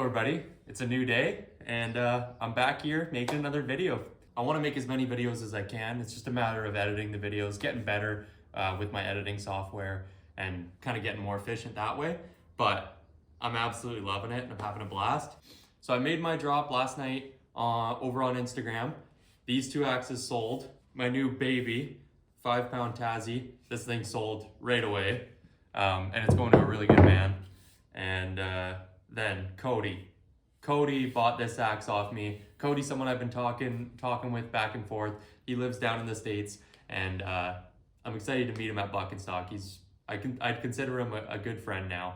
everybody, it's a new day and I'm back here making another video. I want to make as many videos as I can. It's just a matter of editing the videos, getting better with my editing software and kind of getting more efficient that way. But I'm absolutely loving it and I'm having a blast. So I made my drop last night over on Instagram. These two axes sold. My new baby, 5-pound Tassie, this thing sold right away. And it's going to a really good man. And then Cody bought this axe off me. Cody's someone I've been talking with back and forth. He lives down in the States, and I'm excited to meet him at Buck and Stock. I'd consider him a good friend now.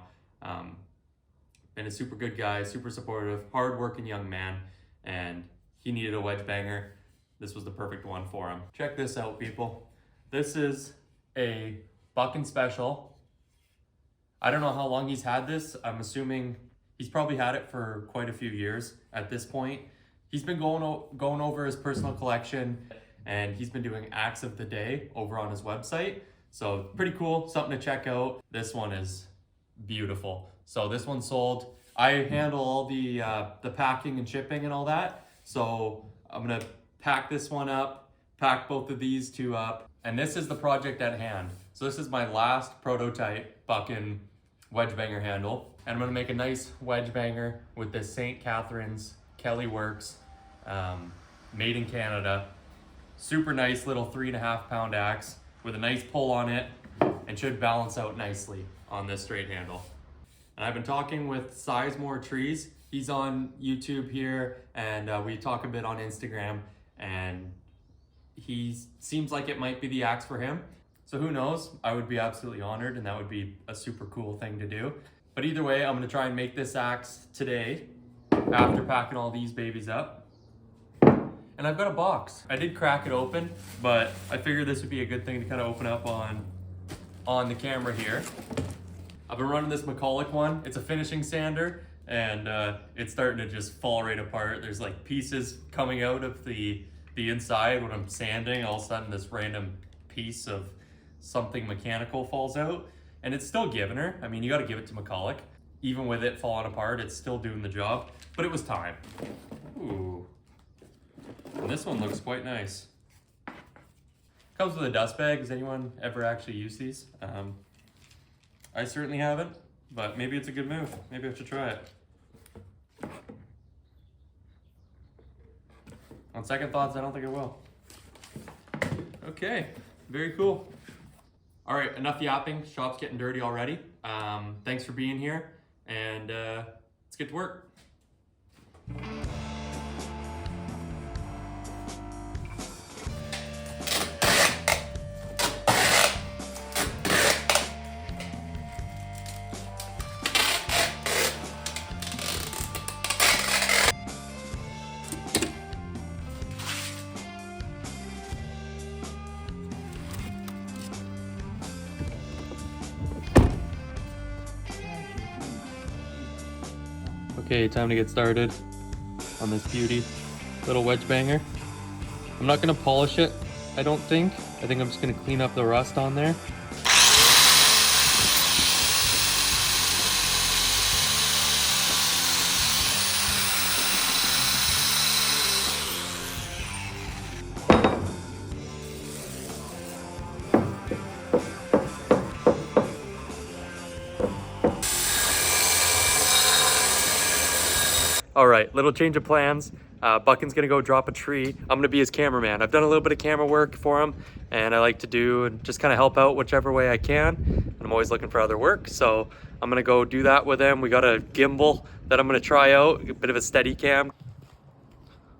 Been a super good guy, super supportive, hard-working young man, and he needed a Wedgebanger. This was the perfect one for him. Check this out, people. This is a Buck and Special. I don't know how long he's had this. I'm assuming he's probably had it for quite a few years at this point. He's been going over his personal collection, and he's been doing acts of the day over on his website. So pretty cool, something to check out. This one is beautiful. So this one sold. I handle all the packing and shipping and all that. So I'm gonna pack this one up, pack both of these two up, and this is the project at hand. So this is my last prototype Buckin Wedgebanger handle. And I'm gonna make a nice Wedgebanger with this St. Catharines Kelly Works, made in Canada. Super nice little 3.5-pound axe with a nice pull on it and should balance out nicely on this straight handle. And I've been talking with SizeMoreTrees. He's on YouTube here, and we talk a bit on Instagram, and he seems like it might be the axe for him. So who knows? I would be absolutely honored, and that would be a super cool thing to do. But either way, I'm gonna try and make this axe today after packing all these babies up. And I've got a box. I did crack it open, but I figured this would be a good thing to kind of open up on the camera here. I've been running this McCulloch one. It's a finishing sander, and it's starting to just fall right apart. There's like pieces coming out of the inside when I'm sanding. All of a sudden, this random piece of something mechanical falls out, and it's still giving her. I mean, you got to give it to McCulloch. Even with it falling apart, it's still doing the job, but it was time. Ooh. And this one looks quite nice. Comes with a dust bag. Has anyone ever actually used these? I certainly haven't, but maybe it's a good move. Maybe I should try it. On second thoughts, I don't think I will. Okay, very cool. All right, enough yapping. Shop's getting dirty already. Thanks for being here, and let's get to work. Okay, time to get started on this beauty little Wedgebanger. I'm not gonna polish it, I don't think. I think I'm just gonna clean up the rust on there. All right, little change of plans. Buckin's gonna go drop a tree. I'm gonna be his cameraman. I've done a little bit of camera work for him, and I like to do and just kind of help out whichever way I can. And I'm always looking for other work, so I'm gonna go do that with him. We got a gimbal that I'm gonna try out, a bit of a steady cam.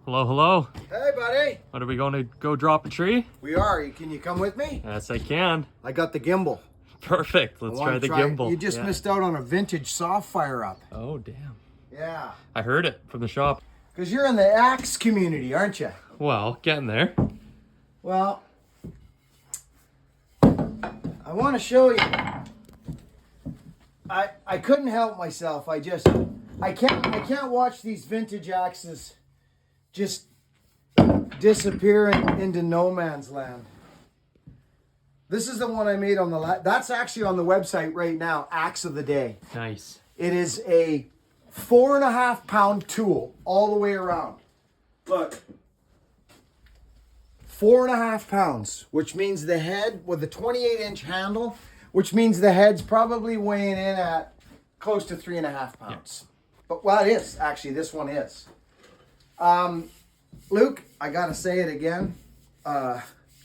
Hello, hello. Hey, buddy. What, are we going to go drop a tree? We are. Can you come with me? Yes, I can. I got the gimbal. Perfect. Let's try the gimbal. You just missed out on a vintage soft fire up. Oh, damn. Yeah. I heard it from the shop. Because you're in the axe community, aren't you? Well, getting there. Well, I want to show you. I couldn't help myself. I can't watch these vintage axes just disappear into no man's land. This is the one I made on the that's actually on the website right now, Axe of the Day. Nice. It is a 4.5 pound tool all the way around. Look. 4.5 pounds, which means the head with a 28-inch handle, which means the head's probably weighing in at close to 3.5 pounds. Yeah. But well, it is actually. This one is. Luke, I gotta say it again.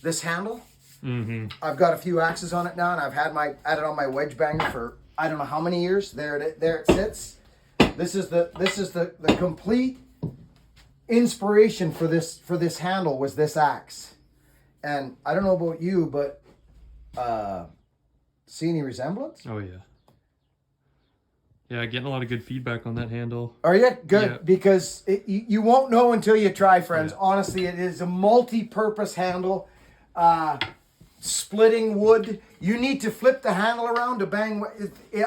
This handle, I've got a few axes on it now, and I've had it on my Wedgebanger for I don't know how many years. There it sits. This is the complete inspiration for this handle was this axe. And I don't know about you, but see any resemblance? Oh yeah. Yeah, getting a lot of good feedback on that handle. Are you? Good, yeah. Because you won't know until you try, friends. Yeah. Honestly, it is a multi-purpose handle. Splitting wood. You need to flip the handle around to bang.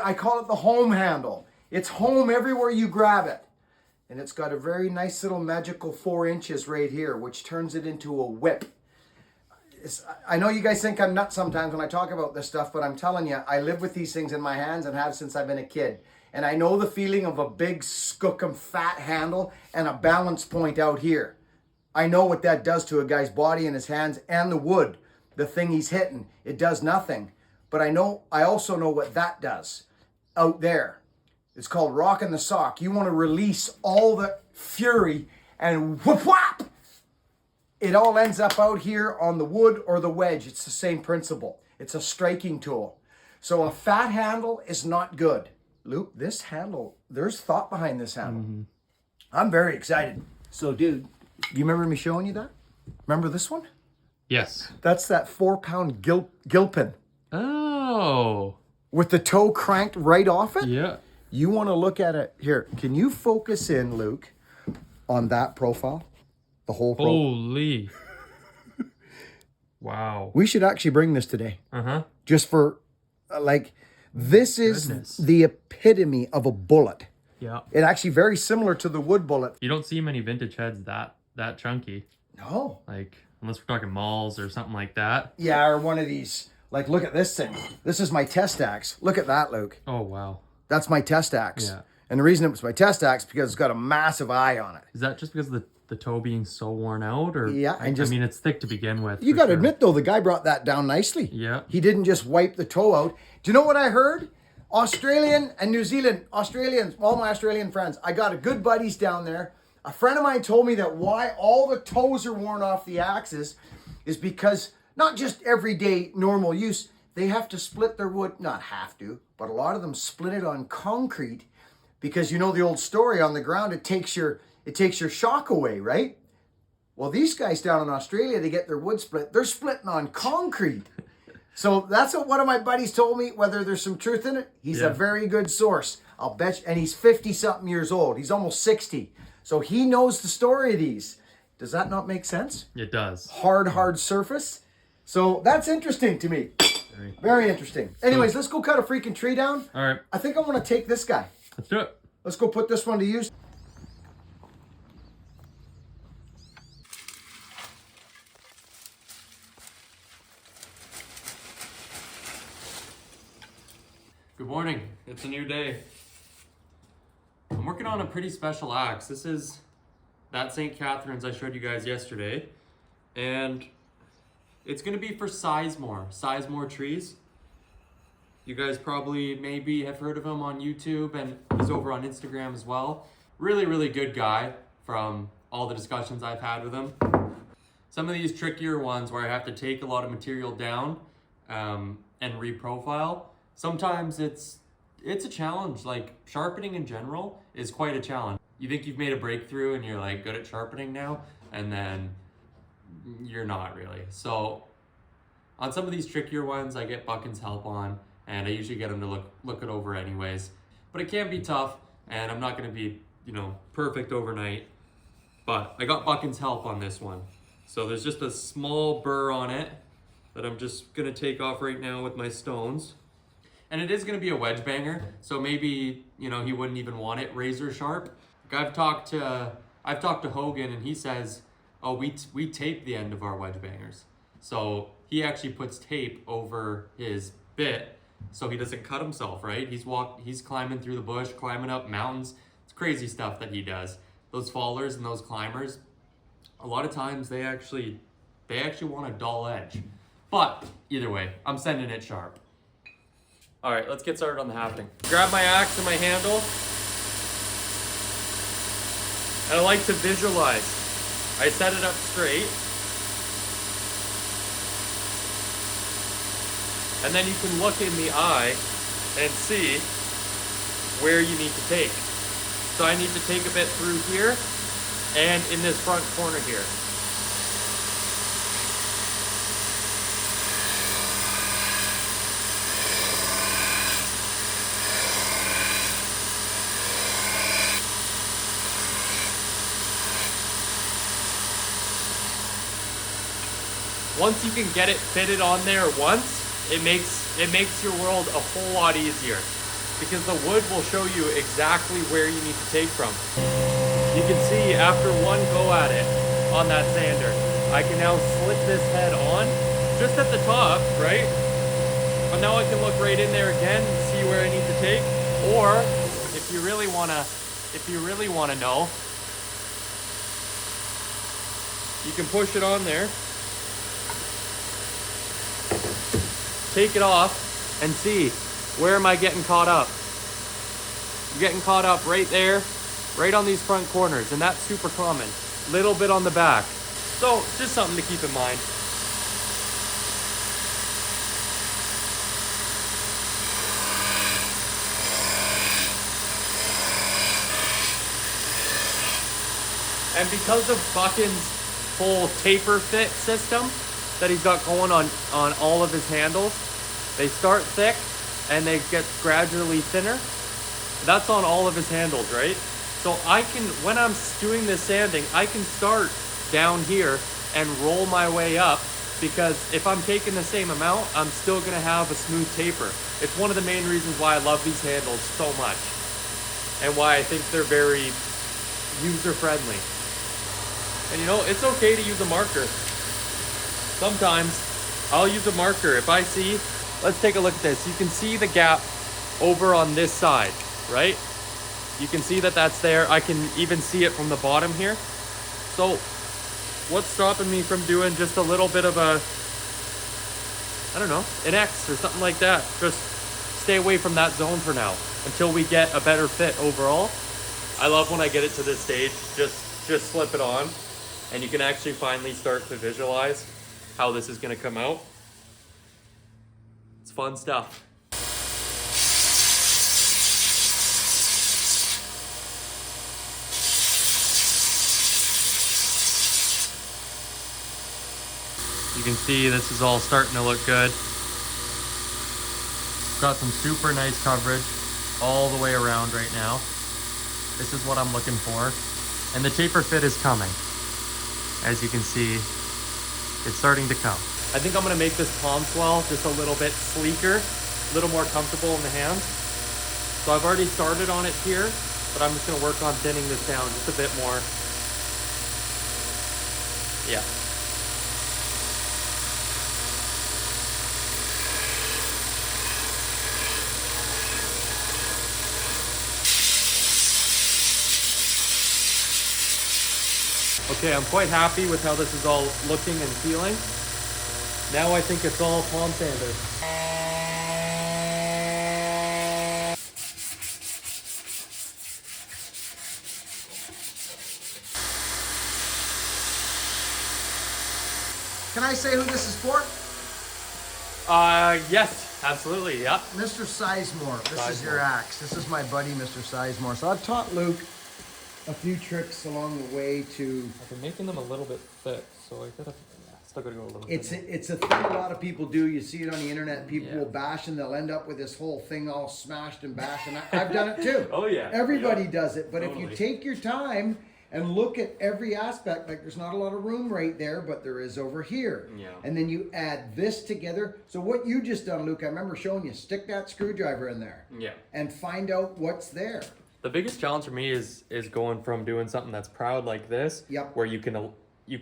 I call it the home handle. It's home everywhere you grab it. And it's got a very nice little magical 4 inches right here, which turns it into a whip. I know you guys think I'm nuts sometimes when I talk about this stuff, but I'm telling you, I live with these things in my hands and have since I've been a kid. And I know the feeling of a big skookum fat handle and a balance point out here. I know what that does to a guy's body and his hands and the wood, the thing he's hitting. It does nothing. But I also know what that does out there. It's called rocking the sock. You want to release all the fury and whoop whop. It all ends up out here on the wood or the wedge. It's the same principle. It's a striking tool. So a fat handle is not good. Luke, this handle, there's thought behind this handle. I'm very excited. So dude, you remember me showing you that? Remember this one? Yes. That's that 4-pound gilpin. Oh. With the toe cranked right off it? Yeah. You want to look at it here. Can you focus in, Luke, on that profile? The whole profile. Holy. Wow. We should actually bring this today. Just for, this is the epitome of a bullet. Yeah. It's actually very similar to the wood bullet. You don't see many vintage heads that chunky. No. Like, unless we're talking malls or something like that. Yeah, or one of these. Like, look at this thing. This is my test axe. Look at that, Luke. Oh, wow. That's my test axe. Yeah. And the reason it was my test axe because it's got a massive eye on it. Is that just because of the toe being so worn out? Or yeah, I mean, it's thick to begin with. You got to admit, though, the guy brought that down nicely. Yeah. He didn't just wipe the toe out. Do you know what I heard? Australian and New Zealand, Australians, all my Australian friends, I got a good buddies down there. A friend of mine told me that why all the toes are worn off the axes is because not just everyday normal use, they have to split their wood, not have to, but a lot of them split it on concrete because you know the old story on the ground, it takes your shock away, right? Well, these guys down in Australia, they get their wood split, they're splitting on concrete. So that's what one of my buddies told me, whether there's some truth in it. He's a very good source. I'll bet you, and he's 50-something years old. He's almost 60. So he knows the story of these. Does that not make sense? It does. Hard surface. So that's interesting to me. Very interesting. Anyways, let's go cut a freaking tree down. All right. I think I want to take this guy. Let's do it. Let's go put this one to use. Good morning. It's a new day. I'm working on a pretty special axe. This is that St. Catharines I showed you guys yesterday. And it's going to be for SizeMore Trees. You guys probably maybe have heard of him on YouTube, and he's over on Instagram as well. Really, really good guy from all the discussions I've had with him. Some of these trickier ones where I have to take a lot of material down and reprofile, sometimes it's a challenge. Like sharpening in general is quite a challenge. You think you've made a breakthrough and you're like good at sharpening now, and then you're not really. So on some of these trickier ones, I get Buckin's help on, and I usually get him to look it over anyways. But it can be tough, and I'm not going to be, perfect overnight. But I got Buckin's help on this one. So there's just a small burr on it that I'm just going to take off right now with my stones. And it is going to be a Wedgebanger, so maybe, he wouldn't even want it razor sharp. I've talked to Hogan, and he says, oh, we tape the end of our Wedgebangers. So he actually puts tape over his bit so he doesn't cut himself, right? He's climbing through the bush, climbing up mountains. It's crazy stuff that he does. Those fallers and those climbers, a lot of times they actually want a dull edge. But either way, I'm sending it sharp. All right, let's get started on the hafting. Grab my axe and my handle. And I like to visualize. I set it up straight. And then you can look in the eye and see where you need to take. So I need to take a bit through here and in this front corner here. Once you can get it fitted on there once, it makes your world a whole lot easier, because the wood will show you exactly where you need to take from. You can see after one go at it on that sander, I can now slip this head on just at the top, right? But now I can look right in there again and see where I need to take. Or if you really wanna know, you can push it on there, take it off, and see, where am I getting caught up? I'm getting caught up right there, right on these front corners, and that's super common. Little bit on the back. So, just something to keep in mind. And because of Buchan's full taper fit system that he's got going on all of his handles, they start thick and they get gradually thinner. That's on all of his handles, right? So I can, when I'm doing this sanding, I can start down here and roll my way up, because if I'm taking the same amount, I'm still gonna have a smooth taper. It's one of the main reasons why I love these handles so much, and why I think they're very user-friendly. And you know, it's okay to use a marker. Sometimes I'll use a marker. If I see, let's take a look at this. You can see the gap over on this side, right? You can see that that's there. I can even see it from the bottom here. So what's stopping me from doing just a little bit of a, I don't know, an X or something like that? Just stay away from that zone for now until we get a better fit overall. I love when I get it to this stage, just slip it on, and you can actually finally start to visualize how this is gonna come out. It's fun stuff. You can see this is all starting to look good. Got some super nice coverage all the way around right now. This is what I'm looking for. And the taper fit is coming. As you can see, it's starting to come. I think I'm gonna make this palm swell just a little bit sleeker, a little more comfortable in the hands. So I've already started on it here, but I'm just gonna work on thinning this down just a bit more. Yeah. Okay, I'm quite happy with how this is all looking and feeling. Now I think it's all palm sander. Can I say who this is for? Yes, absolutely, yeah. Mr. Sizemore. This is your axe. This is my buddy, Mr. Sizemore. So I've taught Luke a few tricks along the way to. I've been making them a little bit thick, so I still gotta go a little bit. It's a thing a lot of people do. You see it on the internet. People will bash and they'll end up with this whole thing all smashed and bashed. And I've done it too. Oh yeah. Everybody does it. But Totally. if you take your time and look at every aspect, like there's not a lot of room right there, but there is over here. Yeah. And then you add this together. So what you just done, Luke, I remember showing you, stick that screwdriver in there. Yeah. And find out what's there. The biggest challenge for me is going from doing something that's proud like this, Yep. where you can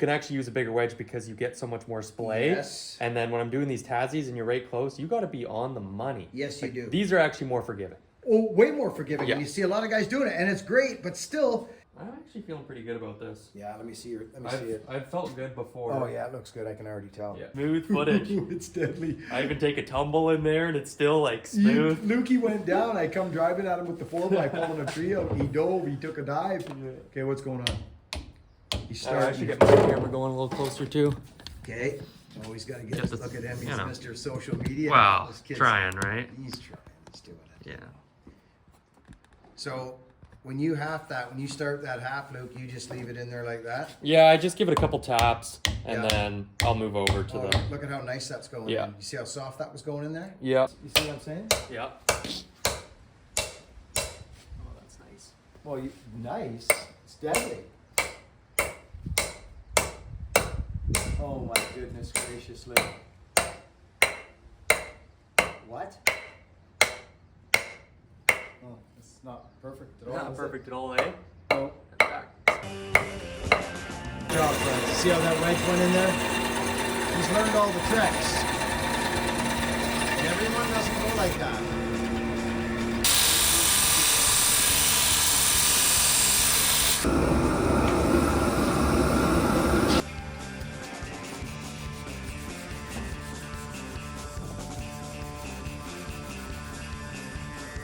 actually use a bigger wedge because you get so much more splay. Yes. And then when I'm doing these Tazies and you're right close, you got to be on the money. Yes, you do. These are actually more forgiving. way more forgiving. Yeah. And you see a lot of guys doing it, and it's great, but still. I'm actually feeling pretty good about this. Yeah, let me see it. I've felt good before. Oh yeah, it looks good. I can already tell. Yeah. Smooth footage. It's deadly. I even take a tumble in there and it's still like smooth. Lukey went down. I come driving at him with the 4x pulling a tree out. He dove. He took a dive. Okay, what's going on? He started. I should get my camera going a little closer too. Okay. Always got to get Just a look at him. He's you know. Mr. Social Media. Wow, This kid's- trying, right? He's trying. He's doing it. Yeah. So when you half that, when you start that half, Luke, you just leave it in there like that. Yeah, I just give it a couple taps and Yeah. then I'll move over to Oh, the. look at how nice that's going Yeah. in. You see how soft that was going in there? Yeah. You see what I'm saying? Yeah. Oh, that's nice. Well, nice. It's deadly. Oh my goodness gracious, Luke. What? Oh, it's not perfect at all. Not is perfect at all, eh? No. Back. Good job, friends. See how that wedge went in there? He's learned all the tricks. And everyone doesn't go like that.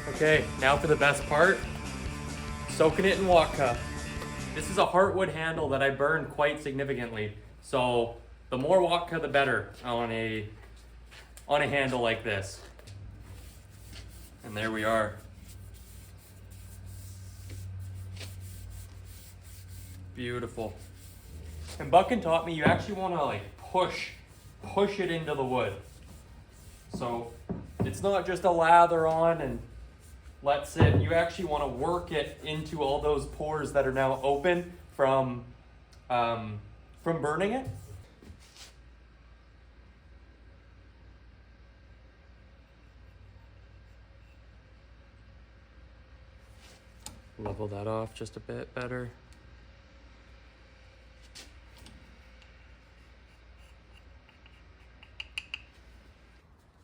Okay, now for the best part, soaking it in Watka. This is a heartwood handle that I burned quite significantly. So the more Watka, the better on a handle like this. And there we are. Beautiful. And Buckin taught me you actually want to like push it into the wood. So it's not just a lather on and let sit. You actually want to work it into all those pores that are now open from burning it. Level that off just a bit better.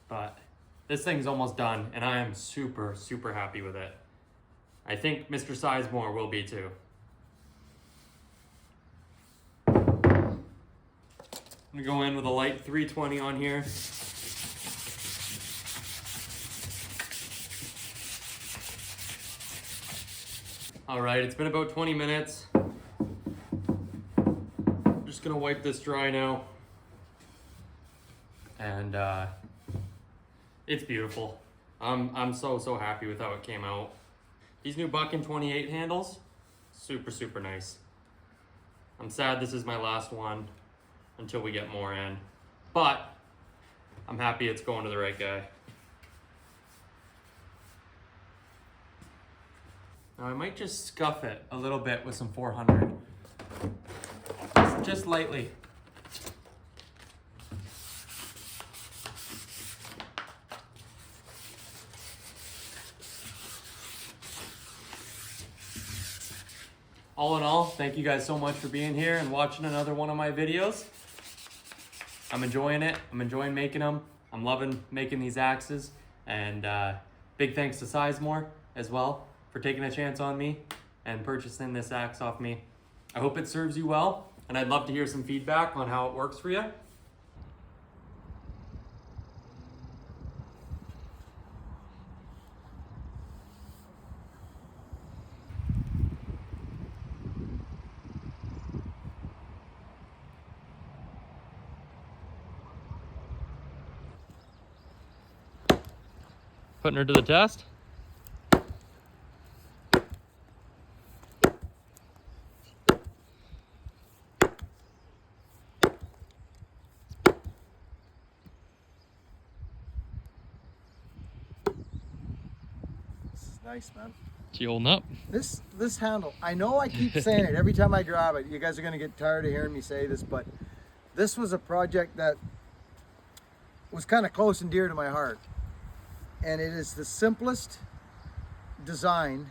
But this thing's almost done and I am super, super happy with it. I think Mr. SizeMore will be too. I'm gonna go in with a light 320 on here. All right, it's been about 20 minutes. I'm just gonna wipe this dry now. And it's beautiful. I'm so happy with how it came out. These new Buckin 28 handles, super, super nice. I'm sad this is my last one until we get more in, but I'm happy it's going to the right guy. Now I might just scuff it a little bit with some 400, just lightly. All in all, thank you guys so much for being here and watching another one of my videos. I'm enjoying it. I'm enjoying making them. I'm loving making these axes. And big thanks to SizeMore as well for taking a chance on me and purchasing this axe off me. I hope it serves you well, and I'd love to hear some feedback on how it works for you. Putting her to the test. This is nice, man. She holding up? This handle, I know I keep saying it every time I grab it. You guys are gonna get tired of hearing me say this, but this was a project that was kind of close and dear to my heart. And it is the simplest design,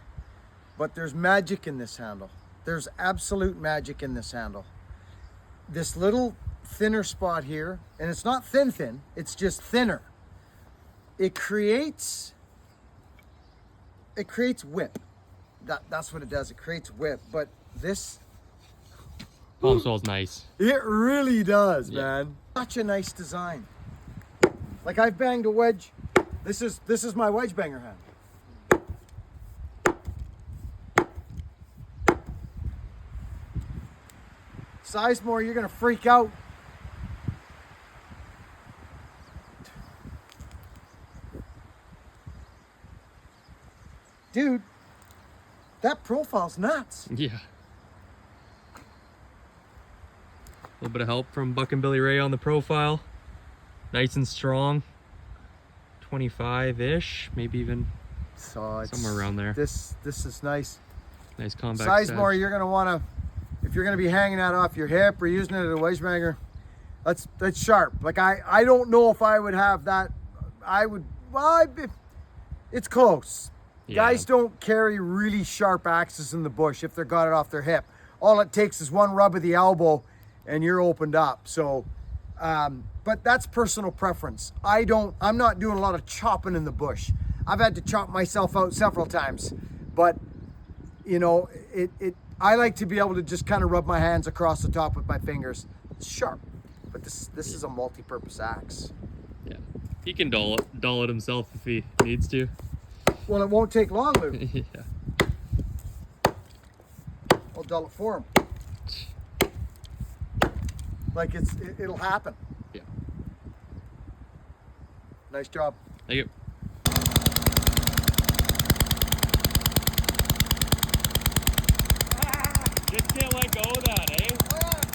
but there's magic in this handle. There's absolute magic in this handle. This little thinner spot here, and it's not thin, it's just thinner. It creates it creates whip. That's what it does. It creates whip. But this, palm swell's nice. it really does, Yeah. man. Such a nice design. Like I've banged a wedge. This is my Wedgebanger hand. SizeMore, you're gonna freak out. Dude, that profile's nuts. Yeah. A little bit of help from Buck and Billy Ray on the profile. Nice and strong. 25-ish, maybe even So it's somewhere around there. This is nice. Nice compact SizeMore, edge. you're gonna wanna, if you're gonna be hanging that off your hip or using it as a Wedgebanger, that's sharp. Like I don't know if I would have that. I would. Well, it's close. Yeah. Guys don't carry really sharp axes in the bush if they're got it off their hip. All it takes is one rub of the elbow, and you're opened up. So, but that's personal preference. I'm not doing a lot of chopping in the bush. I've had to chop myself out several times, but you know, I like to be able to just kind of rub my hands across the top with my fingers. It's sharp, but this is a multi-purpose axe. Yeah. He can dull it himself if he needs to. Well, it won't take long, Lou. Yeah. I'll dull it for him. Like it'll happen. Yeah. Nice job. Thank you. Just can't let go of that, eh?